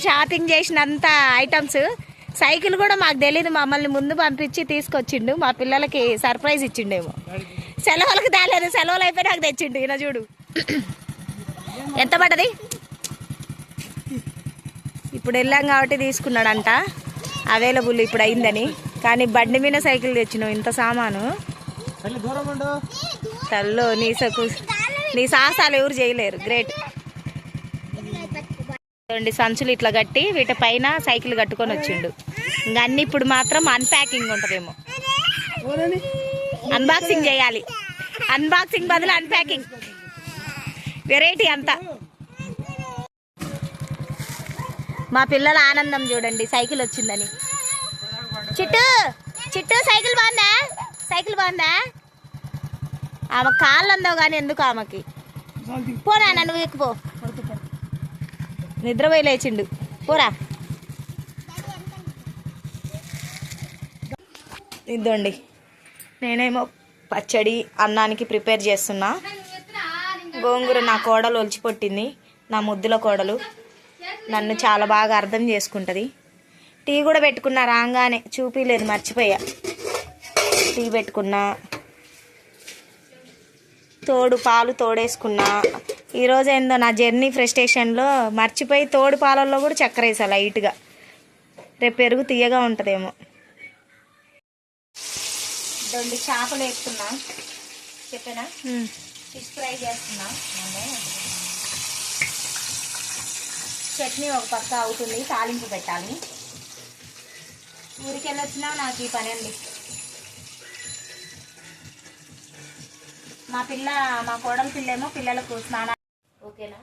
Shopping చేసినంత items. Cycle కూడా మాకు తెలియదు, మమ్మల్ని ముందు పంపించి తీసుకొచ్చిండు. మా పిల్లలకి సర్ప్రైజ్ ఇచ్చిండేమో. సెలవులకు తేలేదు, సెలవులు అయిపోయి నాకు తెచ్చిండు. ఈయన చూడు ఎంత పడ్డది. ఇప్పుడు వెళ్ళాం కాబట్టి తీసుకున్నాడంట, అవైలబుల్ ఇప్పుడు అయిందని. కానీ బండి మీద సైకిల్ తెచ్చినావు, ఇంత సామాను. తల్లో నీ సాహసాలు ఎవరు చేయలేరు, గ్రేట్. సంచులు ఇట్లా కట్టి వీటి పైన సైకిల్ కట్టుకొని వచ్చిండు. ఇంకా అన్ని ఇప్పుడు మాత్రం అన్ప్యాకింగ్ ఉంటుందేమో, అన్బాక్సింగ్ చేయాలి. అన్బాక్సింగ్ బదులు అన్ప్యాకింగ్, వెరైటీ అంతా. మా పిల్లల ఆనందం చూడండి, సైకిల్ వచ్చిందని. చిట్టు చిట్టు సైకిల్ బాగుందా, సైకిల్ బాగుందా? ఆమె కాళ్ళు అందావు కానీ ఎందుకు ఆమెకి. పోరా నువ్వు ఎక్కుపో, నిద్రపోయి లేచిండు, పోరా. ఇద్దండి, నేనేమో పచ్చడి అన్నానికి ప్రిపేర్ చేస్తున్నా. గోంగూర నా కోడలు ఒలిచిపొట్టింది, నా ముద్దుల కోడలు. నన్ను చాలా బాగా అర్థం చేసుకుంటుంది. టీ కూడా పెట్టుకున్నా, రాగానే చూపిలేదు, మర్చిపోయా. టీ పెట్టుకున్నా, పాలు తోడేసుకున్నా. ఈరోజు ఏందో నా జర్నీ ఫ్రస్ట్రేషన్లో మర్చిపోయి పాలల్లో కూడా చక్కెర వేసా లైట్గా. రేపు పెరుగు తీయగా ఉంటుందేమో. రెండు చేపలు వేస్తున్నా, చెప్పానా? ఫిష్ ఫ్రై చేస్తున్నా. చట్నీ ఒక పక్క అవుతుంది, తాలింపు పెట్టాలి. ఊరికి వెళ్ళొచ్చినా నాకు ఈ పని అండి. మా కోడల పిల్లేమో పిల్లలకు స్నానం. ఓకేనా?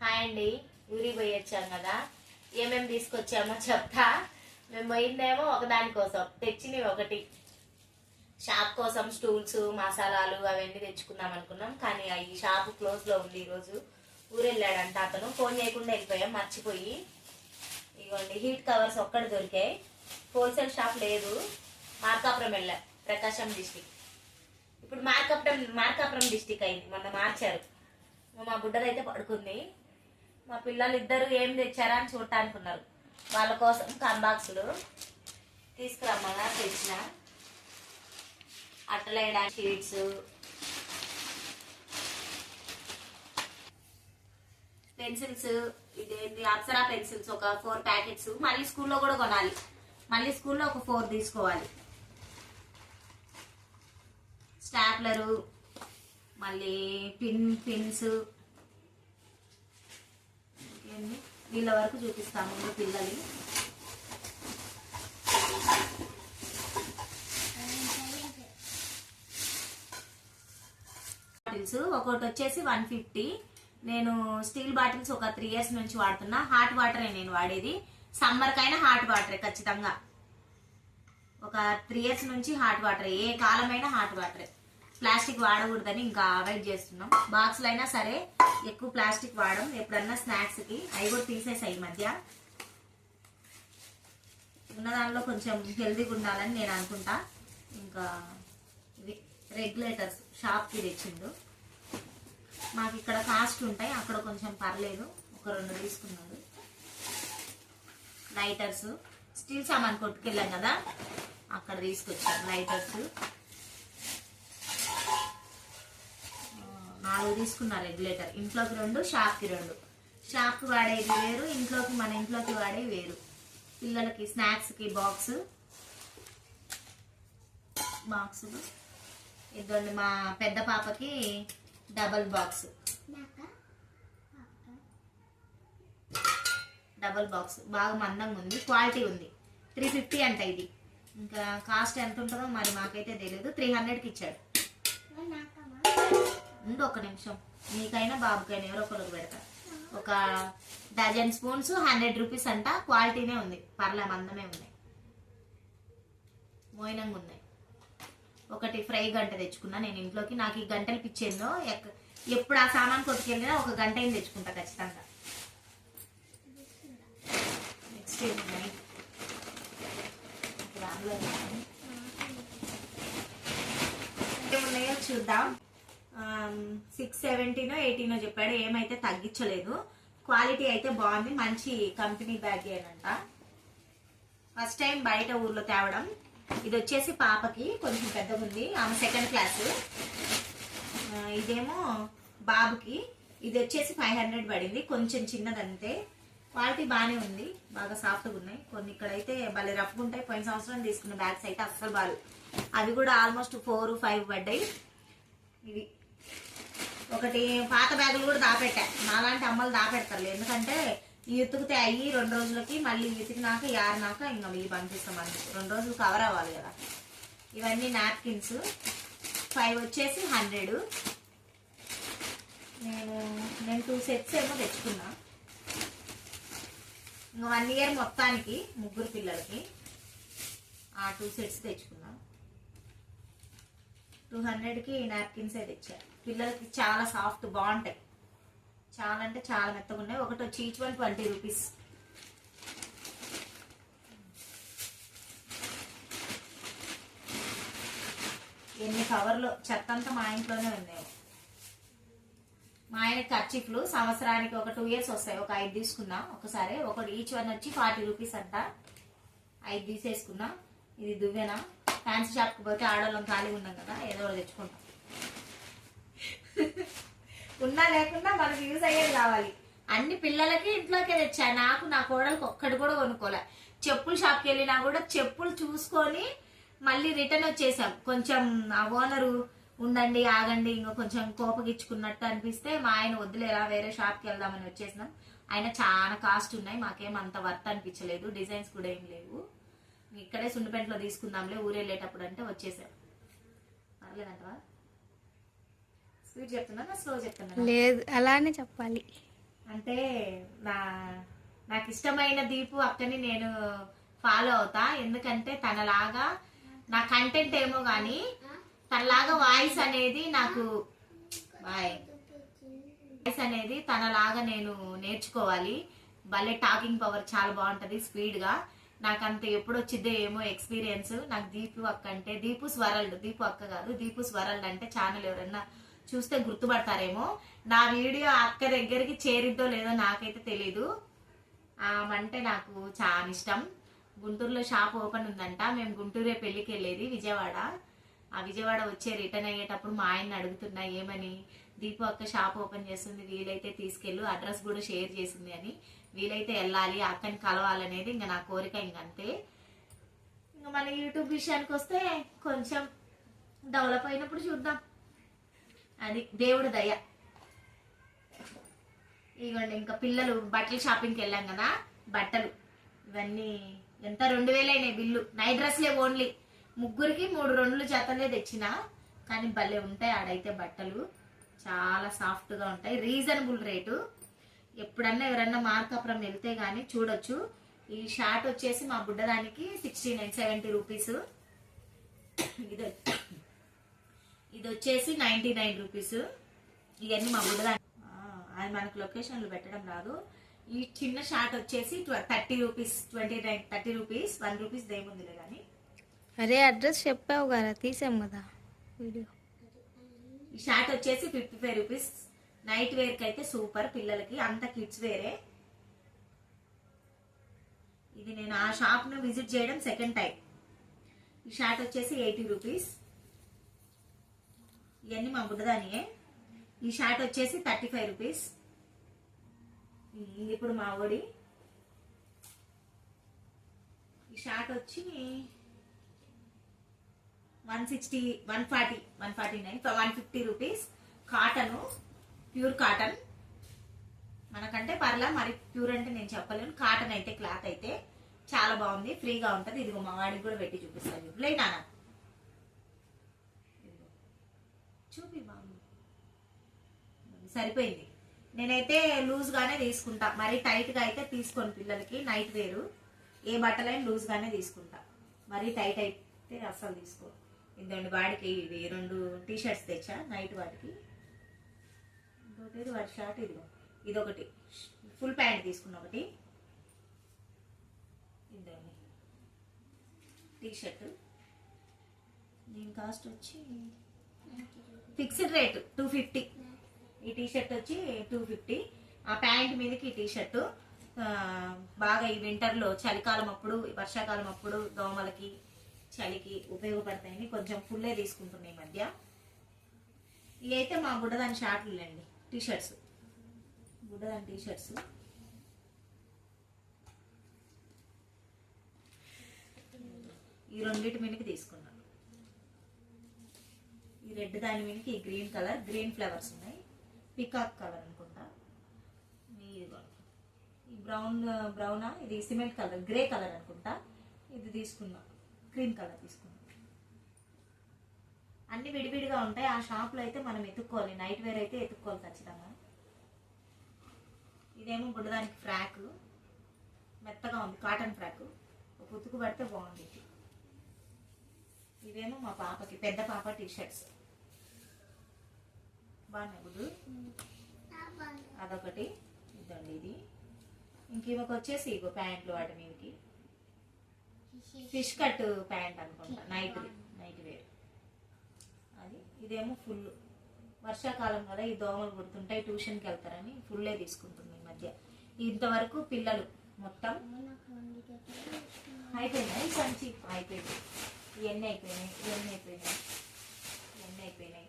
హాయ్ అండి, ఊరికి పోయి వచ్చాం కదా, ఏమేమి తీసుకొచ్చామో చెప్తా. మేము పోయిందేమో ఒకదానికోసం, తెచ్చినవి ఒకటి. షాప్ కోసం స్టూల్స్, మసాలాలు అవన్నీ తెచ్చుకుందాం అనుకున్నాం, కానీ ఈ షాప్ క్లోజ్లో ఉంది. ఈరోజు ఊరు వెళ్ళాడంట అతను, ఫోన్ చేయకుండా వెళ్ళిపోయాం మర్చిపోయి. ఇవ్వండి హీట్ కవర్స్ ఒక్కటి దొరికాయి. హోల్సేల్ షాప్ లేదు, మార్కాపురం వెళ్ళాం, ప్రకాశం డిస్టిక్. ఇప్పుడు మార్కాపురం డిస్టిక్ అయింది, మొన్న మార్చారు. మా బుడ్డదైతే పడుకుంది. మా పిల్లలు ఇద్దరు ఏం తెచ్చారా అని చూడటానికి ఉన్నారు. వాళ్ళ కోసం కంబాక్సులు తీసుకురమ్మగా తెచ్చిన. అట్టలేయడానికి షీట్స్, పెన్సిల్స్, ఇదేంటి అప్సరా పెన్సిల్స్ ఒక 4 ప్యాకెట్స్. మళ్ళీ స్కూల్లో కూడా కొనాలి, మళ్ళీ స్కూల్లో ఒక 4 తీసుకోవాలి. స్టాప్లరు, మళ్ళీ పిన్స్. వీళ్ళ వరకు చూపిస్తాము పిల్లలు. బాటిల్స్ ఒకటి వచ్చేసి 150. నేను స్టీల్ బాటిల్స్ ఒక 3 years నుంచి వాడుతున్నా. హాట్ వాటరే నేను వాడేది, సమ్మర్ కైనా హాట్ వాటరే ఖచ్చితంగా. ఒక 3 years నుంచి హాట్ వాటరే, ఏ కాలమైనా హాట్ వాటరే. ప్లాస్టిక్ వాడకూడదని ఇంకా అవాయిడ్ చేస్తున్నాం. బాక్స్లు అయినా సరే ఎక్కువ ప్లాస్టిక్ వాడడం. ఎప్పుడన్నా స్నాక్స్కి అవి కూడా తీసేసాయి ఈ మధ్య. ఉన్న దానిలో కొంచెం హెల్తీగా ఉండాలని నేను అనుకుంటా. ఇంకా ఇవి రెగ్యులేటర్స్ షాప్కి తెచ్చిండు. మాకు ఇక్కడ కాస్ట్ ఉంటాయి, అక్కడ కొంచెం పర్లేదు, ఒక 2 తీసుకున్నాడు. లైటర్స్, స్టీల్ సామాన్ కొట్టుకెళ్ళాం కదా, అక్కడ తీసుకొచ్చాం లైటర్స్. 4 తీసుకున్నా రెగ్యులేటర్. ఇంట్లోకి 2, షాప్కి 2. షాప్కి వాడేది వేరు, మన ఇంట్లోకి వాడేవి వేరు. పిల్లలకి స్నాక్స్కి బాక్సులు. ఇదండి మా పెద్ద పాపకి డబల్ బాక్స్ బాగా మందంగా ఉంది, క్వాలిటీ ఉంది. 350 అంట ఇది. ఇంకా కాస్ట్ ఎంత ఉంటుందో మరి మాకైతే తెలియదు. 300కి ఇచ్చాడు. ఒక నిమిషం, నీకైనా బాబుకైనా ఎవరో ఒకరికి పెడతా. ఒక డజన్ స్పూన్స్ 100 రూపీస్ అంట. క్వాలిటీనే ఉంది, పర్లే మందమే ఉన్నాయి, మోయినంగా ఉన్నాయి. ఒకటి ఫ్రై గంట తెచ్చుకున్నా నేను ఇంట్లోకి. నాకు ఈ గంటలు పిచ్చేందో, ఎప్పుడు ఆ సామాన్ కొట్టుకెళ్ళినా ఒక గంట ఏం తెచ్చుకుంటా ఖచ్చితంగా. నెక్స్ట్ ఏమున్నాయో చూద్దాం. 670నో 80నో చెప్పాడు, ఏమైతే తగ్గించలేదు. క్వాలిటీ అయితే బాగుంది, మంచి కంపెనీ బ్యాగ్ ఏనంట. ఫస్ట్ టైం బయట ఊర్లో తేవడం. ఇది వచ్చేసి పాపకి కొంచెం పెద్దగా ఉంది, ఆమె 2nd క్లాస్. ఇదేమో బాబుకి. ఇది వచ్చేసి 500 పడింది, కొంచెం చిన్నదంతే. క్వాలిటీ బాగానే ఉంది, బాగా సాఫ్ట్గా ఉన్నాయి. కొన్ని ఇక్కడైతే భలే రఫ్గా ఉంటాయి. పోయిన సంవత్సరం తీసుకున్న బ్యాగ్స్ అయితే అస్సలు బాగా, అవి కూడా ఆల్మోస్ట్ 4-5 పడ్డాయి. ఇవి ఒకటి పాత బ్యాగులు కూడా దాపెట్టా, నాలాంటి అమ్మలు దాపెడతారు. ఎందుకంటే ఈ ఉతుకుతే అయ్యి 2 రోజులకి, మళ్ళీ ఉతికినాక యారినాక ఇంకా ఇవి పంపిస్తాం. మనకి 2 రోజులు కవర్ అవ్వాలి కదా. ఇవన్నీ నాప్కిన్స్ 5 వచ్చేసి 100. నేను 2 సెట్స్ ఏమో తెచ్చుకున్నా. ఇంకా 1 ఇయర్ మొత్తానికి 3 పిల్లలకి ఆ 2 సెట్స్ తెచ్చుకున్నా. 200కి నాప్కిన్సే తెచ్చా. పిల్లలకి చాలా సాఫ్ట్, బాగుంటాయి. చాలా అంటే చాలా మెత్తగా ఉన్నాయి. ఒకటి వచ్చి ఈచ్ వన్ 20 రూపీస్. ఎన్ని కవర్లు, చెత్త అంతా మా ఇంట్లోనే ఉన్నాయి. మా ఆయన కర్చీఫ్లు సంవత్సరానికి ఒక 2 ఇయర్స్ వస్తాయి. ఒక 5 తీసుకున్నా ఒకసారి. ఒకటి ఈచ్ వన్ వచ్చి 40 రూపీస్ అంట. 5 తీసేసుకున్నా. ఇది దువ్వెనా. ఫ్యాన్సీ షాప్కి పోతే ఆడవాళ్ళం ఖాళీగా ఉన్నాం కదా, ఏదో ఒకటి తెచ్చుకుంటాం. ఉన్నా లేకుండా మనకు యూజ్ అయ్యేది కావాలి. అన్ని పిల్లలకి ఇంట్లోకే తెచ్చా. నాకు నా కోడలికి ఒక్కటి కూడా కొనుక్కోలే. చెప్పుల షాప్కి వెళ్ళినా కూడా చెప్పులు చూసుకొని మళ్ళీ రిటర్న్ వచ్చేసాం. కొంచెం ఆ ఓనరు ఉండండి ఆగండి ఇంకా కొంచెం కోపగిచ్చుకున్నట్టు అనిపిస్తే మా ఆయన వద్దులేరా వేరే షాప్కి వెళ్దామని వచ్చేసినాం. ఆయన చాలా కాస్ట్ ఉన్నాయి, మాకేం అంత వర్త్ అనిపించలేదు. డిజైన్స్ కూడా ఏం లేవు. ఇక్కడే సుండిపెంటలో తీసుకుందాంలే ఊరెళ్ళేటప్పుడు అంటే వచ్చేసాం. పర్లేదంటవా? స్పీడ్ చెప్తున్నా స్లో చెప్తున్నా? లేదు, అలానే చెప్పాలి. అంటే నాకు ఇష్టమైన దీపు అక్కని నేను ఫాలో అవుతా. ఎందుకంటే తనలాగా నా కంటెంట్ ఏమో గానీ తనలాగా వాయిస్ అనేది నాకు వాయిస్ అనేది తనలాగా నేను నేర్చుకోవాలి. భలే టాకింగ్ పవర్ చాలా బాగుంటది, స్పీడ్ గా. నాకు అంత ఎప్పుడు వచ్చిద్దో ఏమో ఎక్స్పీరియన్స్. నాకు దీపు అక్క అంటే, దీపుస్ వరల్డ్, దీపు అక్క కాదు దీపుస్ వరల్డ్ అంటే ఛానల్ ఎవరన్నా చూస్తే గుర్తుపడతారేమో. నా వీడియో అక్క దగ్గరికి చేరిద్దో లేదో నాకైతే తెలీదు. అంటే నాకు చాలా ఇష్టం. గుంటూరులో షాప్ ఓపెన్ ఉందంట. మేము గుంటూరే పెళ్లికి వెళ్ళేది విజయవాడ. ఆ విజయవాడ వచ్చే రిటర్న్ అయ్యేటప్పుడు మా ఆయన్ని అడుగుతున్నా ఏమని, దీపు అక్క షాప్ ఓపెన్ చేస్తుంది, వీలైతే తీసుకెళ్ళు, అడ్రస్ కూడా షేర్ చేసింది అని. వీలైతే వెళ్ళాలి, అక్కని కలవాలనేది ఇంకా నా కోరిక. ఇంకంతే. ఇంకా మన యూట్యూబ్ విషయానికి వస్తే కొంచెం డెవలప్ అయినప్పుడు చూద్దాం, అది దేవుడి దయ. ఇదిగోండి ఇంకా పిల్లలు బట్టలు షాపింగ్కి వెళ్ళాం కదా, బట్టలు ఇవన్నీ ఎంత 2000 అయినాయి బిల్లు. Night డ్రెస్లే only. ముగ్గురికి 3 జతలే తెచ్చిన. కానీ భలే ఉంటాయి ఆడైతే బట్టలు, చాలా సాఫ్ట్ గా ఉంటాయి, రీజనబుల్ రేటు. ఎప్పుడన్నా ఎవరన్నా మార్కాపురం వెళ్తే గానీ చూడొచ్చు. ఈ షార్ట్ వచ్చేసి మా బుడ్డదానికి 69-70 రూపీస్. ఇది వచ్చేసి 99 రూపీస్. ఇవన్నీ మా బుడ్డదానికి. అది మనకు లొకేషన్లు పెట్టడం రాదు. ఈ చిన్న షార్ట్ వచ్చేసి 30 రూపీస్, 30 రూపీస్, 1 రూపీస్ దేముందిలే కానీ. అరే అడ్రస్ చెప్పావు కదా, తీసాం కదా వీడియో. ఈ షార్ట్ వచ్చేసి 55 రూపీస్. నైట్ వేర్ కి అయితే సూపర్, పిల్లలకి అంత కిడ్స్ వేరే. ఇది నేను ఆ షాప్ ను విజిట్ చేయడం 2nd టైం. ఈ షార్ట్ వచ్చేసి 80 రూపీస్. ఇవన్నీ మా బుడ్డదానియే. ఈ షార్ట్ వచ్చేసి 35 రూపీస్. ఇప్పుడు మా ఓడి. ఈ షార్ట్ వచ్చి 160, 140, 149, 150 రూపీస్. Cotton, pure cotton. మనకంటే పర్లా, మరి ప్యూర్ అంటే నేను చెప్పలేను. కాటన్ అయితే, క్లాత్ అయితే చాలా బాగుంది, ఫ్రీగా ఉంటది. ఇదిగో మా వాడికి కూడా పెట్టి చూపిస్తాను. లేనా చూపి బాబు, సరిపోయింది. నేనైతే లూజ్ గానే తీసుకుంటా, మరి టైట్ గా అయితే తీసుకోను. పిల్లలకి నైట్ వేరు ఏ బట్టలైనా లూజ్ గానే తీసుకుంటా, మరి టైట్ అయితే అస్సలు తీసుకో. ఇదండి వాడికి ఇది 2 టీ-షర్ట్స్ తెచ్చా నైట్ వాటికి. ఇంకోటి వాడి షర్ట్, ఇదిగో ఇదొకటి ఫుల్ ప్యాంట్ తీసుకున్న ఒకటి. ఇదండి టీ-షర్ట్. దీని కాస్ట్ వచ్చి ఫిక్స్డ్ రేట్ 250. ఈ టీ-షర్ట్ వచ్చి 250. ఆ ప్యాంట్ మీదకి ఈ టీషర్టు బాగా ఈ వింటర్లో చలికాలం అప్పుడు వర్షాకాలం అప్పుడు దోమలకి చలికి ఉపయోగపడతాయని కొంచెం ఫుల్లే తీసుకుంటున్నాయి ఈ మధ్య. ఇవి అయితే మా బుడ్డదాని షార్ట్లు అండి, టీషర్ట్స్, బుడ్డదాని టీషర్ట్స్. ఈ రెండింటి మీదకి తీసుకున్నాను. ఈ రెడ్ దాని మీదకి ఈ గ్రీన్ కలర్, గ్రీన్ ఫ్లవర్స్ ఉన్నాయి, పికాక్ కలర్ అనుకుంటా. ఈ బ్రౌనా ఇది సిమెంట్ కలర్, గ్రే కలర్ అనుకుంటా. ఇది తీసుకున్నా, క్రీమ్ కలర్ తీసుకున్నా. అన్ని విడివిడిగా ఉంటాయి. ఆ షాప్లో అయితే మనం ఎత్తుక్కోవాలి, నైట్ వేర్ అయితే ఎత్తుక్కోవాలి ఖచ్చితంగా. ఇదేమో బుడ్డదానికి ఫ్రాక్, మెత్తగా ఉంది, కాటన్ ఫ్రాక్, ఒక ఉతుకు పడితే బాగుంది. ఇవేమో మా పాపకి, పెద్ద పాప టీషర్ట్స్ బాగున్నాయి గుడ్డు. అదొకటి, ఇదండి ఇది. ఇంకేమొక వచ్చేసి ఇగో ప్యాంట్లు, వాటి మీదకి ఫిష్ కట్ ప్యాంట్ అనుకుంటా, నైట్ వేర్ అది. ఇదేమో ఫుల్, వర్షాకాలం కదా ఈ దోమలు కుడుతుంటాయి, ట్యూషన్కి వెళ్తారని ఫుల్లే తీసుకుంటుంది ఈ మధ్య. ఇంతవరకు పిల్లలు మొత్తం అయిపోయినాయి, సంచి అయిపోయింది, ఇవన్నీ అయిపోయినాయి, ఇవన్నీ అయిపోయినాయి, ఇవన్నీ అయిపోయినాయి.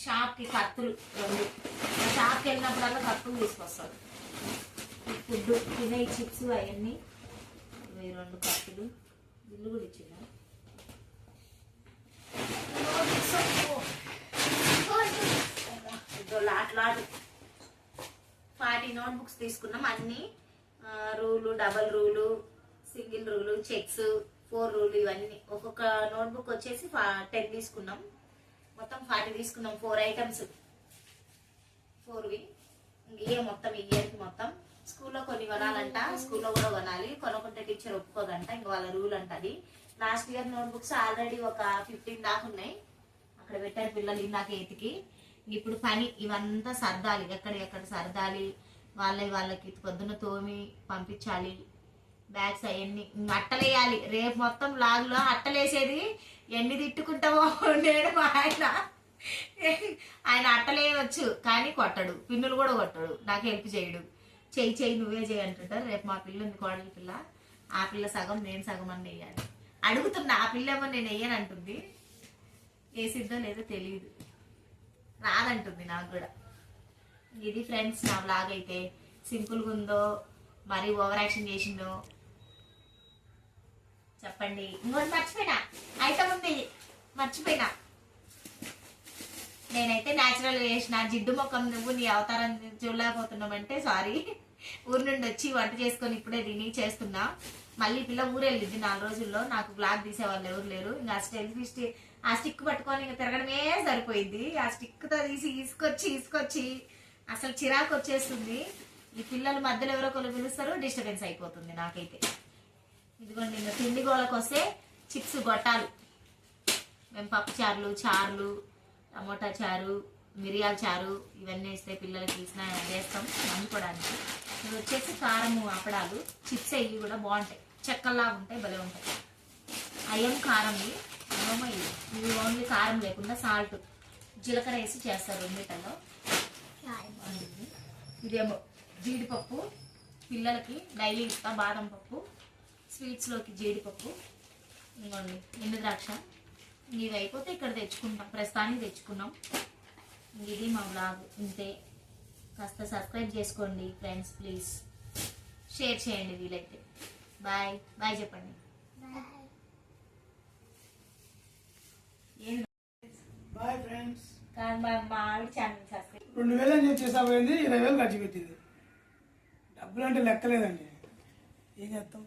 షాప్కి కత్తులు రెండు, షాప్కి వెళ్ళినప్పుడల్లా కత్తులు తీసుకొస్తాడు. ఫుడ్ తినే చిప్స్ అవన్నీ, ఇవి రెండు కత్తులు, బిల్లు కూడా ఇచ్చిందా. లాట్లాడు 40 నోట్బుక్స్ తీసుకున్నాం. అన్ని rule, double rule, single rule, checks, 4 rule, ఇవన్నీ ఒక్కొక్క నోట్బుక్ వచ్చేసి 10 తీసుకున్నాం. మొత్తం 40 తీసుకున్నాం. 4 ఐటమ్స్, 4వి. ఇవే మొత్తం ఈ ఇయర్కి మొత్తం. స్కూల్లో కొన్ని కొనాలంట, స్కూల్లో కూడా కొనాలి, కొనకుంటే టీచర్ ఒప్పుకోదంట, ఇంకా వాళ్ళ రూల్ అంట అది. లాస్ట్ ఇయర్ నోట్బుక్స్ ఆల్రెడీ ఒక 15 దాకా ఉన్నాయి, అక్కడ పెట్టారు పిల్లలు ఇందాక ఎతికి. ఇప్పుడు పని ఇవంతా సర్దాలి, ఎక్కడ సర్దాలి, వాళ్ళకి పొద్దున్న తోమి పంపించాలి, బ్యాగ్స్ అవన్నీ అట్టలేయాలి. రేపు మొత్తం లాగ్లో అట్టలేసేది ఎన్ని తిట్టుకుంటావో నేను మా ఆయన అట్టలేయవచ్చు కానీ కొట్టడు, పిన్నులు కూడా కొట్టడు, నాకు హెల్ప్ చేయడు. చెయ్యి నువ్వే చేయి అంటుంటారు. రేపు మా పిల్ల ఉంది, కోడలి పిల్ల, ఆ పిల్ల సగం నేను సగం అని వేయాలి. అడుగుతున్నా, ఆ పిల్లేమో నేను వేయను అంటుంది, వేసిద్దో లేదో తెలియదు, రాదంటుంది నాకు కూడా. ఇది ఫ్రెండ్స్ నా బ్లాగ్ అయితే. సింపుల్గా ఉందో మరి ఓవర్ యాక్షన్ చేసిందో చెప్పండి. ఇంకోటి మర్చిపోయినా, ఐటమ్ ఉంది మర్చిపోయినా. నేనైతే న్యాచురల్ చేసిన, జిడ్డు మొక్కం నువ్వు నీ అవతారం చూడలేకపోతున్నామంటే సారీ. ఊరు నుండి వచ్చి వంట చేసుకొని ఇప్పుడే తిని చేస్తున్నా. మళ్ళీ పిల్ల ఊరు వెళ్ళింది 4 రోజుల్లో, నాకు బ్లాగ్ తీసేవాళ్ళు ఎవరు లేరు. ఇంకా ఆ స్టిక్ పట్టుకొని ఇంకా తిరగడమే సరిపోయింది. ఆ స్టిక్తో తీసి తీసుకొచ్చి అసలు చిరాకు వచ్చేస్తుంది. ఈ పిల్లల మధ్యలో ఎవరో ఒకరు పిలుస్తారు, డిస్టర్బెన్స్ అయిపోతుంది నాకైతే. ఇదిగోండి, ఇంకా తిండి గోళకు వస్తే చిప్స్ గొట్టాలు, మేము పప్పు చారులు, టమోటా చారు, మిరియాల చారు ఇవన్నీ వేస్తే పిల్లలకి వేస్తాం నమ్ముకోవడానికి. ఇది వచ్చేసి కారము అప్పడాలు, చిప్స్ ఇవి కూడా బాగుంటాయి, చెక్కల్లా ఉంటాయి, భలే ఉంటాయి. అయ్యం కారం, ఇవి ఓన్లీ కారం లేకుండా సాల్ట్, జీలకర్ర వేసి చేస్తారు రెండిటల్లో. ఇదేమో జీడిపప్పు, పిల్లలకి డైలీ ఇస్తా, బాదం పప్పు, స్వీట్స్లోకి జీడిపప్పు, ఇంకోండి ఎండు ద్రాక్ష. ఇది అయిపోతే ఇక్కడ తెచ్చుకుంటాం, ప్రస్తుతానికి తెచ్చుకున్నాం. ఇది మా బ్లాగ్ ఇంతే. కాస్త సబ్స్క్రైబ్ చేసుకోండి ఫ్రెండ్స్ ప్లీజ్, షేర్ చేయండి వీలైతే. బాయ్ చెప్పండి. Bye friends. కానీ మా ఆవిడ ఛానల్ సబ్స్క్రైబ్ 2000 అని చెప్పి చేసా పోయింది, 20,000 ఖర్చు పెట్టింది. డబ్బులు అంటే లెక్కలేదండి, ఏం చేస్తాం.